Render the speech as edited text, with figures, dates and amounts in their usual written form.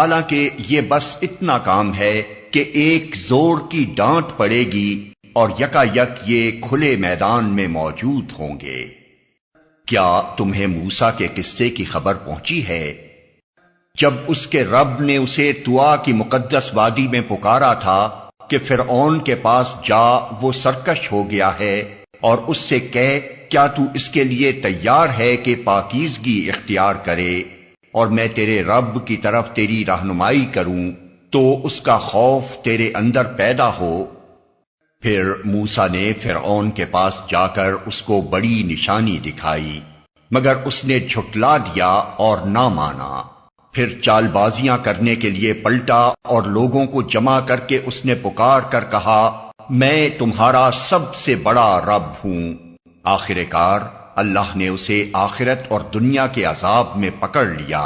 हालांकि ये बस इतना काम है कि एक जोर की डांट पड़ेगी और यकायक ये खुले मैदान में मौजूद होंगे। क्या तुम्हें मूसा के किस्से की खबर पहुंची है जब उसके रब ने उसे तुआ की मुकद्दस वादी में पुकारा था कि फिरऔन के पास जा, वो सरकश हो गया है, और उससे कह क्या तू इसके लिए तैयार है कि पाकीज़गी इख्तियार करे और मैं तेरे रब की तरफ तेरी रहनुमाई करूं तो उसका खौफ तेरे अंदर पैदा हो। फिर मूसा ने फिरऔन के पास जाकर उसको बड़ी निशानी दिखाई, मगर उसने झुटला दिया और ना माना। फिर चालबाजियां करने के लिए पलटा और लोगों को जमा करके उसने पुकार कर कहा, मैं तुम्हारा सबसे बड़ा रब हूं। आखिरकार अल्लाह ने उसे आखिरत और दुनिया के अजाब में पकड़ लिया।